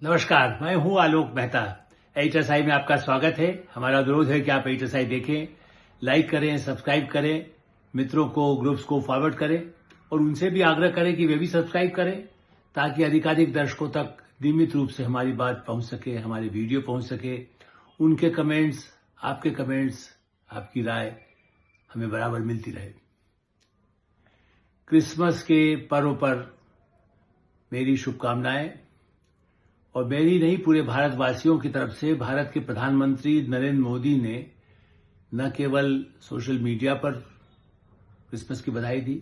नमस्कार, मैं हूं आलोक मेहता। एचएसआई में आपका स्वागत है। हमारा अनुरोध है कि आप एचएसआई देखें, लाइक करें, सब्सक्राइब करें, मित्रों को, ग्रुप्स को फॉरवर्ड करें और उनसे भी आग्रह करें कि वे भी सब्सक्राइब करें ताकि अधिकाधिक दर्शकों तक नियमित रूप से हमारी बात पहुंच सके, हमारी वीडियो पहुंच सके। उनके कमेंट्स, आपकी राय हमें बराबर मिलती रहे। क्रिसमस के पर्व पर मेरी शुभकामनाएं और मेरी नहीं, पूरे भारतवासियों की तरफ से। भारत के प्रधानमंत्री नरेंद्र मोदी ने न केवल सोशल मीडिया पर क्रिसमस की बधाई दी,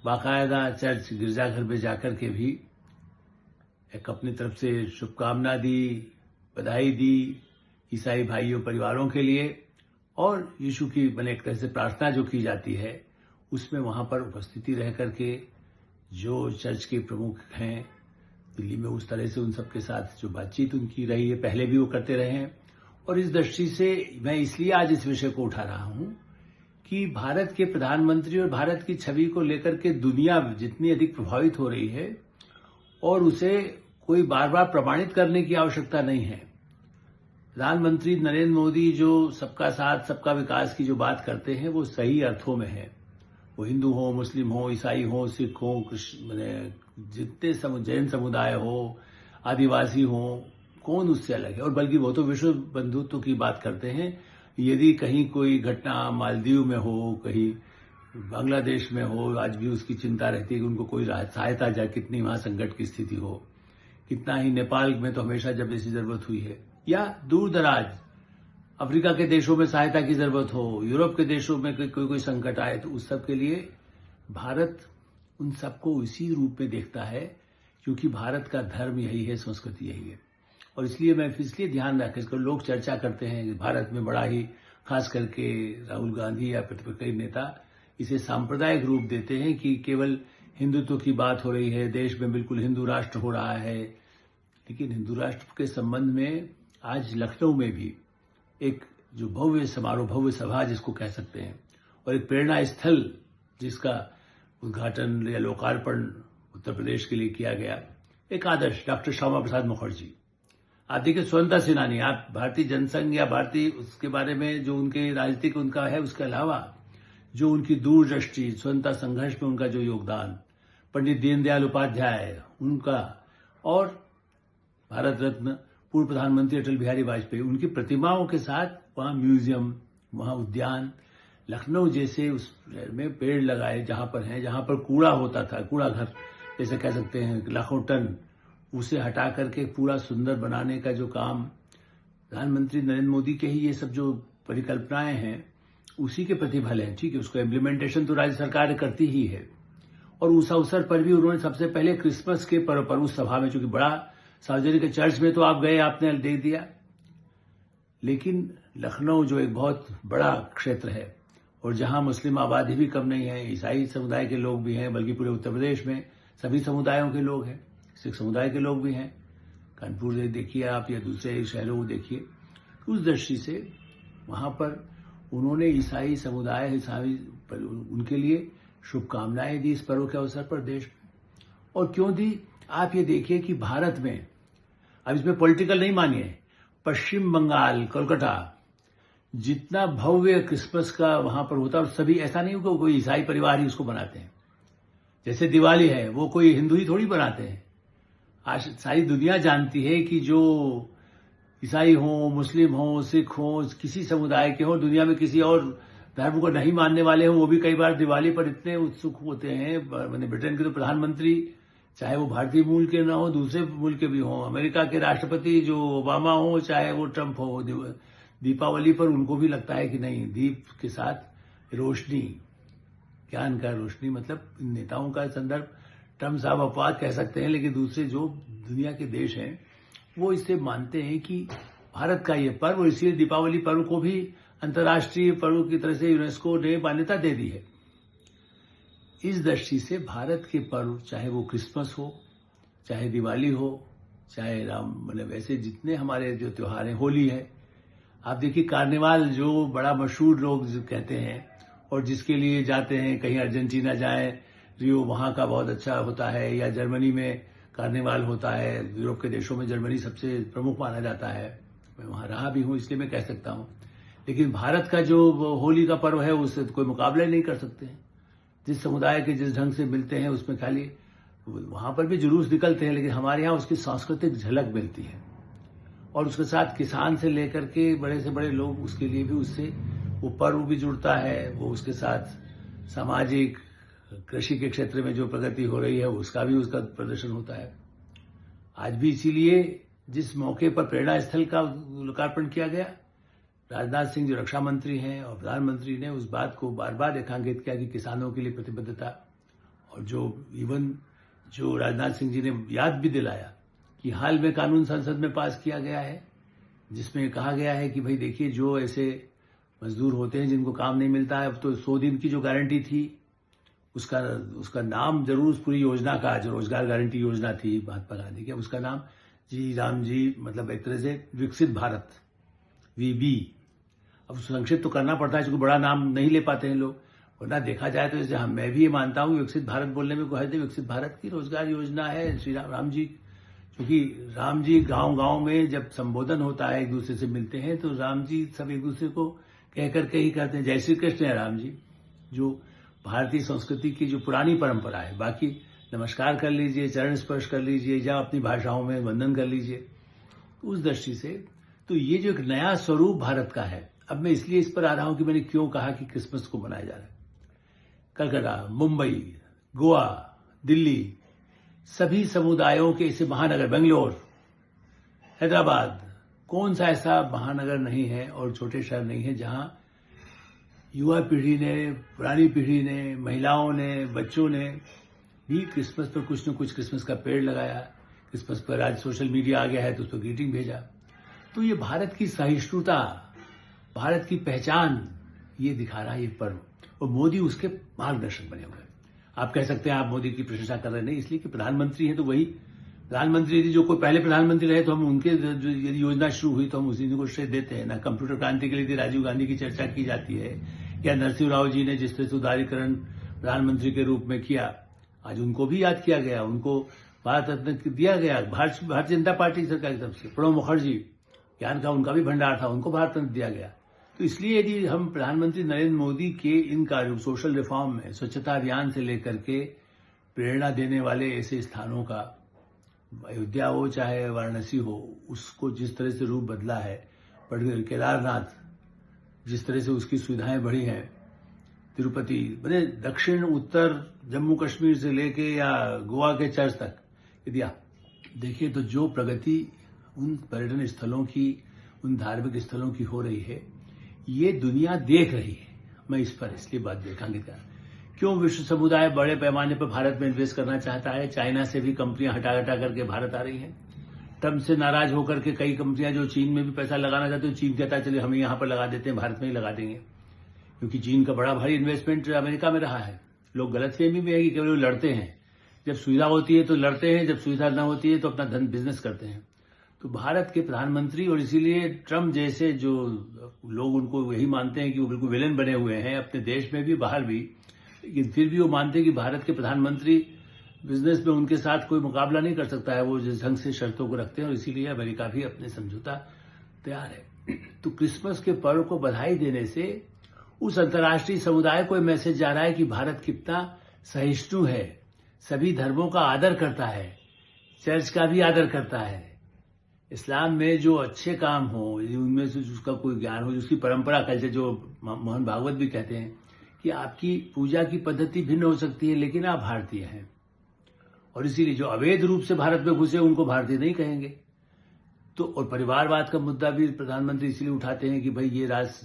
बाकायदा चर्च, गिरजाघर में जाकर के भी एक अपनी तरफ से शुभकामना दी, बधाई दी ईसाई भाइयों परिवारों के लिए। और यीशु की मैंने एक तरह से प्रार्थना जो की जाती है उसमें वहां पर उपस्थिति रह करके जो चर्च के प्रमुख हैं दिल्ली में, उस तरह से उन सबके साथ जो बातचीत उनकी रही है, पहले भी वो करते रहे हैं। और इस दृष्टि से मैं इसलिए आज इस विषय को उठा रहा हूं कि भारत के प्रधानमंत्री और भारत की छवि को लेकर के दुनिया जितनी अधिक प्रभावित हो रही है और उसे कोई बार बार प्रमाणित करने की आवश्यकता नहीं है। प्रधानमंत्री नरेंद्र मोदी जो सबका साथ, सबका विकास की जो बात करते हैं वो सही अर्थों में है। वो हिंदू हो, मुस्लिम हो, ईसाई हो, सिख हो, जितने जैन समुदाय हो, आदिवासी हो, कौन उससे अलग है। और बल्कि वो तो विश्व बंधुत्व की बात करते हैं। यदि कहीं कोई घटना मालदीव में हो, कहीं बांग्लादेश में हो, आज भी उसकी चिंता रहती है कि उनको कोई सहायता जाए, कितनी वहां संकट की स्थिति हो। कितना ही नेपाल में तो हमेशा जब ऐसी जरूरत हुई है, या दूर दराज अफ्रीका के देशों में सहायता की जरूरत हो, यूरोप के देशों में कोई संकट आए, तो उस सब के लिए भारत उन सबको इसी रूप में देखता है, क्योंकि भारत का धर्म यही है, संस्कृति यही है। और इसलिए मैं ध्यान रखकर इसको लोग चर्चा करते हैं कि भारत में बड़ा ही, खास करके राहुल गांधी या प्रतिपक्षी नेता इसे सांप्रदायिक रूप देते हैं कि केवल हिंदुत्व की बात हो रही है, देश में बिल्कुल हिंदू राष्ट्र हो रहा है। लेकिन हिंदू राष्ट्र के संबंध में आज लखनऊ में भी एक जो भव्य समारोह, भव्य सभा जिसको कह सकते हैं, और एक प्रेरणा स्थल जिसका उद्घाटन या लोकार्पण उत्तर प्रदेश के लिए किया गया, एक आदर्श डॉक्टर श्यामा प्रसाद मुखर्जी। आप देखिए, स्वतंत्रता सेनानी, आप भारतीय जनसंघ या भारतीय उसके बारे में जो उनके राजनीतिक उनका है, उसके अलावा जो उनकी दूरदृष्टि, स्वतंत्रता संघर्ष में उनका जो योगदान, पंडित दीनदयाल उपाध्याय उनका, और भारत रत्न पूर्व प्रधानमंत्री अटल बिहारी वाजपेयी, उनकी प्रतिमाओं के साथ वहां म्यूजियम, वहां उद्यान, लखनऊ जैसे उस शहर में पेड़ लगाए जहां पर कूड़ा होता था, कूड़ा घर जैसे कह सकते हैं, लाखों टन, उसे हटा करके पूरा सुंदर बनाने का जो काम प्रधानमंत्री नरेंद्र मोदी के ही ये सब जो परिकल्पनाएं हैं उसी के प्रतिफल है। ठीक है, उसको इम्प्लीमेंटेशन तो राज्य सरकार करती ही है। और उस अवसर पर भी उन्होंने सबसे पहले क्रिसमस के पर्व पर उस सभा में, चूंकि बड़ा सार्वजनिक चर्च में तो आप गए, आपने देख दिया, लेकिन लखनऊ जो एक बहुत बड़ा क्षेत्र है और जहां मुस्लिम आबादी भी कम नहीं है, ईसाई समुदाय के लोग भी हैं, बल्कि पूरे उत्तर प्रदेश में सभी समुदायों के लोग हैं, सिख समुदाय के लोग भी हैं, कानपुर देखिए आप या दूसरे शहरों को देखिए। उस दृष्टि से वहां पर उन्होंने ईसाई समुदाय, उनके लिए शुभकामनाएं दी इस पर्व के अवसर पर देश में। और क्यों दी, आप ये देखिए कि भारत में, अब इसमें पॉलिटिकल नहीं मानिए, पश्चिम बंगाल, कोलकाता, जितना भव्य क्रिसमस का वहां पर होता है, और सभी, ऐसा नहीं होगा कोई ईसाई परिवार ही उसको बनाते हैं। जैसे दिवाली है, वो कोई हिंदू ही थोड़ी बनाते हैं। आज सारी दुनिया जानती है कि जो ईसाई हो, मुस्लिम हो, सिख हो, किसी समुदाय के हो, दुनिया में किसी और धर्म को नहीं मानने वाले हो, वो भी कई बार दिवाली पर इतने उत्सुक होते हैं। मैंने ब्रिटेन के तो प्रधानमंत्री, चाहे वो भारतीय मूल के ना हो, दूसरे मूल के भी हों, अमेरिका के राष्ट्रपति जो ओबामा हो, चाहे वो ट्रंप हो, दीपावली पर उनको भी लगता है कि नहीं, दीप के साथ रोशनी, ज्ञान का रोशनी, मतलब नेताओं का संदर्भ ट्रंप साहब अपवाद कह सकते हैं, लेकिन दूसरे जो दुनिया के देश हैं वो इसे मानते हैं कि भारत का ये पर्व, इसलिए दीपावली पर्व को भी अंतर्राष्ट्रीय पर्व की तरह से यूनेस्को ने मान्यता दे दी है। इस दृष्टि से भारत के पर्व, चाहे वो क्रिसमस हो, चाहे दिवाली हो, चाहे राम, मतलब ऐसे जितने हमारे जो त्योहार हैं, होली है, आप देखिए कार्निवाल जो बड़ा मशहूर लोग कहते हैं और जिसके लिए जाते हैं, कहीं अर्जेंटीना जाए, रियो वहां का बहुत अच्छा होता है, या जर्मनी में कार्निवाल होता है। यूरोप के देशों में जर्मनी सबसे प्रमुख माना जाता है। मैं वहां रहा भी हूं, इसलिए मैं कह सकता हूं। लेकिन भारत का जो होली का पर्व है उससे कोई मुकाबला नहीं कर सकते हैं। जिस समुदाय के जिस ढंग से मिलते हैं उसमें खाली वहां पर भी जुलूस निकलते हैं, लेकिन हमारे यहाँ उसकी सांस्कृतिक झलक मिलती है। और उसके साथ किसान से लेकर के बड़े से बड़े लोग, उसके लिए भी उससे वो पर्व भी जुड़ता है। वो उसके साथ सामाजिक, कृषि के क्षेत्र में जो प्रगति हो रही है उसका भी उसका प्रदर्शन होता है। आज भी इसीलिए जिस मौके पर प्रेरणा स्थल का लोकार्पण किया गया, राजनाथ सिंह जो रक्षा मंत्री हैं और प्रधानमंत्री ने उस बात को बार बार रेखांकित किया कि किसानों के लिए प्रतिबद्धता, और जो राजनाथ सिंह जी ने याद भी दिलाया कि हाल में कानून संसद में पास किया गया है जिसमें कहा गया है कि भाई देखिए, जो ऐसे मजदूर होते हैं जिनको काम नहीं मिलता है, अब तो 100 दिन की जो गारंटी थी उसका नाम जरूर उस पूरी योजना का, जो रोजगार गारंटी योजना थी महात्मा गांधी की, उसका नाम राम जी, मतलब एक तरह से विकसित भारत, वीबी। अब संक्षिप्त तो करना पड़ता है क्योंकि बड़ा नाम नहीं ले पाते हैं लोग, वरना देखा जाए तो जैसे मैं भी ये मानता हूं विकसित भारत बोलने में कोई हर्ज नहीं। विकसित भारत की रोजगार योजना है श्री राम जी, क्योंकि राम जी गांव गांव में जब संबोधन होता है, एक दूसरे से मिलते हैं, तो राम जी सब एक दूसरे को कह करके ही कहते हैं जय श्री कृष्ण है राम जी, जो भारतीय संस्कृति की जो पुरानी परंपरा है। बाकी नमस्कार कर लीजिए, चरण स्पर्श कर लीजिए, या अपनी भाषाओं में वंदन कर लीजिए। उस दृष्टि से तो ये जो एक नया स्वरूप भारत का है, अब मैं इसलिए इस पर आ रहा हूं कि मैंने क्यों कहा कि क्रिसमस को मनाया जा रहा है। कलकत्ता, मुंबई, गोवा, दिल्ली, सभी समुदायों के ऐसे महानगर, बेंगलोर, हैदराबाद, कौन सा ऐसा महानगर नहीं है और छोटे शहर नहीं है जहां युवा पीढ़ी ने, पुरानी पीढ़ी ने, महिलाओं ने, बच्चों ने भी क्रिसमस पर कुछ न कुछ क्रिसमस का पेड़ लगाया। क्रिसमस पर आज सोशल मीडिया आ गया है तो उस पर ग्रीटिंग भेजा। तो ये भारत की सहिष्णुता, भारत की पहचान ये दिखा रहा है ये पर्व, और मोदी उसके मार्गदर्शक बने हुए हैं। आप कह सकते हैं आप मोदी की प्रशंसा कर रहे हैं, नहीं, इसलिए कि प्रधानमंत्री हैं तो वही प्रधानमंत्री यदि जो कोई पहले प्रधानमंत्री रहे तो हम उनके जो यदि योजना शुरू हुई तो हम उसी को श्रेय देते हैं ना। कंप्यूटर क्रांति के लिए राजीव गांधी की चर्चा की जाती है, या नरसिंह राव जी ने जिस तरह से उदारीकरण प्रधानमंत्री के रूप में किया, आज उनको भी याद किया गया, उनको भारत रत्न दिया गया भारतीय जनता पार्टी सरकार की तरफ से। प्रणब मुखर्जी, ज्ञान का उनका भी भंडार था, उनको भारत रत्न दिया गया। तो इसलिए यदि हम प्रधानमंत्री नरेंद्र मोदी के इन कार्यों, सोशल रिफॉर्म में, स्वच्छता अभियान से लेकर के प्रेरणा देने वाले ऐसे स्थानों का, अयोध्या हो चाहे वाराणसी हो, उसको जिस तरह से रूप बदला है, केदारनाथ जिस तरह से उसकी सुविधाएं बढ़ी हैं, तिरुपति, बड़े दक्षिण उत्तर जम्मू कश्मीर से लेके या गोवा के चर्च तक यदि आप देखिए तो जो प्रगति उन पर्यटन स्थलों की, उन धार्मिक स्थलों की हो रही है, ये दुनिया देख रही है। मैं इस पर इसलिए बात देखांगे क्या, क्यों विश्व समुदाय बड़े पैमाने पर भारत में इन्वेस्ट करना चाहता है। चाइना से भी कंपनियां हटा करके भारत आ रही हैं। ट्रंप से नाराज होकर के कई कंपनियां जो चीन में भी पैसा लगाना चाहती हैं, चीन कहता है चलिए हम यहां पर लगा देते हैं, भारत में ही लगा देंगे, क्योंकि चीन का बड़ा भारी इन्वेस्टमेंट अमेरिका में रहा है। लोग गलतफहमी में है कि केवल लड़ते हैं, जब सुविधा होती है तो लड़ते हैं, जब सुविधा न होती है तो अपना धन बिजनेस करते हैं। तो भारत के प्रधानमंत्री, और इसीलिए ट्रंप जैसे जो लोग उनको यही मानते हैं कि वो बिल्कुल विलेन बने हुए हैं अपने देश में भी बाहर भी, लेकिन फिर भी वो मानते हैं कि भारत के प्रधानमंत्री बिजनेस में उनके साथ कोई मुकाबला नहीं कर सकता है, वो जिस ढंग से शर्तों को रखते हैं, और इसीलिए अमेरिका भी अपने समझौता तैयार है। तो क्रिसमस के पर्व को बधाई देने से उस अंतर्राष्ट्रीय समुदाय को मैसेज जा रहा है कि भारत कितना सहिष्णु है, सभी धर्मों का आदर करता है, चर्च का भी आदर करता है। इस्लाम में जो अच्छे काम हो, उनमें से जिसका कोई ज्ञान हो, जिसकी परंपरा कल्चर, जो मोहन भागवत भी कहते हैं कि आपकी पूजा की पद्धति भिन्न हो सकती है लेकिन आप भारतीय हैं, और इसीलिए जो अवैध रूप से भारत में घुसे उनको भारतीय नहीं कहेंगे। तो और परिवारवाद का मुद्दा भी प्रधानमंत्री इसलिए उठाते हैं कि भाई ये राज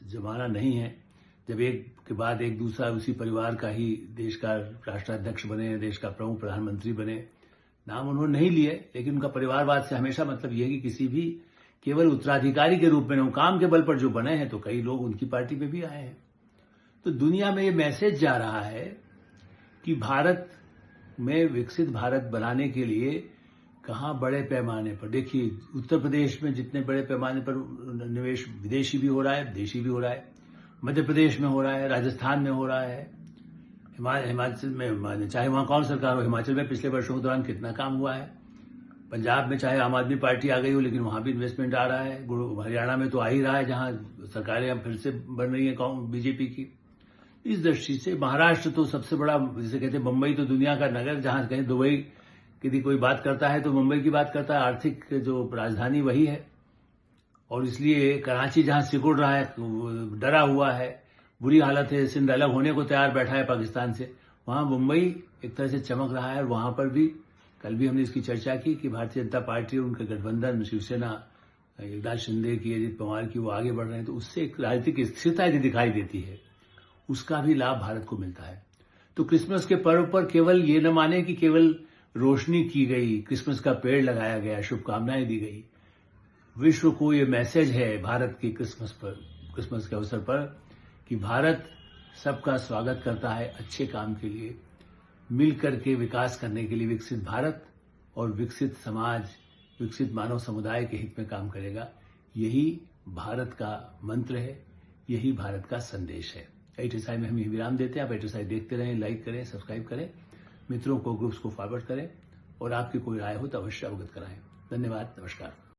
जमाना नहीं है जब एक के बाद एक दूसरा उसी परिवार का ही देश का राष्ट्राध्यक्ष बने, देश का प्रमुख प्रधानमंत्री बने। नाम उन्होंने नहीं लिए, लेकिन उनका परिवारवाद से हमेशा मतलब यह है कि किसी भी केवल उत्तराधिकारी के रूप में न, काम के बल पर जो बने हैं, तो कई लोग उनकी पार्टी में भी आए हैं। तो दुनिया में ये मैसेज जा रहा है कि भारत में विकसित भारत बनाने के लिए कहां बड़े पैमाने पर, देखिए उत्तर प्रदेश में जितने बड़े पैमाने पर निवेश विदेशी भी हो रहा है, देशी भी हो रहा है, मध्य प्रदेश में हो रहा है, राजस्थान में हो रहा है, हिमाचल में चाहे वहां कौन सरकार हो, हिमाचल में पिछले वर्षों के दौरान कितना काम हुआ है। पंजाब में चाहे आम आदमी पार्टी आ गई हो, लेकिन वहां भी इन्वेस्टमेंट आ रहा है। हरियाणा में तो आ ही रहा है, जहां सरकारें अब फिर से बन रही है बीजेपी की। इस दृष्टि से महाराष्ट्र तो सबसे बड़ा, जिसे कहते हैं मुंबई तो दुनिया का नगर, जहां कहीं दुबई की कोई बात करता है तो मुंबई की बात करता है। आर्थिक जो राजधानी वही है, और इसलिए कराची जहां सिकुड़ रहा है, डरा हुआ है, बुरी हालत है, सिंध अलग होने को तैयार बैठा है पाकिस्तान से, वहां मुंबई एक तरह से चमक रहा है। और वहां पर भी कल भी हमने इसकी चर्चा की कि भारतीय जनता पार्टी और उनका गठबंधन शिवसेना, एकनाथ शिंदे की, अजित पवार की, वो आगे बढ़ रहे हैं, तो उससे एक राजनीतिक स्थिरता यदि दिखाई देती है, उसका भी लाभ भारत को मिलता है। तो क्रिसमस के पर्व पर केवल ये न माने कि केवल रोशनी की गई, क्रिसमस का पेड़ लगाया गया, शुभकामनाएं दी गई। विश्व को ये मैसेज है भारत के क्रिसमस के अवसर पर कि भारत सबका स्वागत करता है अच्छे काम के लिए, मिलकर के विकास करने के लिए। विकसित भारत और विकसित समाज, विकसित मानव समुदाय के हित में काम करेगा। यही भारत का मंत्र है, यही भारत का संदेश है। HSI में हम ये विराम देते हैं। आप HSI देखते रहें, लाइक करें, सब्सक्राइब करें, मित्रों को, ग्रुप्स को फॉरवर्ड करें, और आपकी कोई राय हो तो अवश्य अवगत कराएं। धन्यवाद, नमस्कार।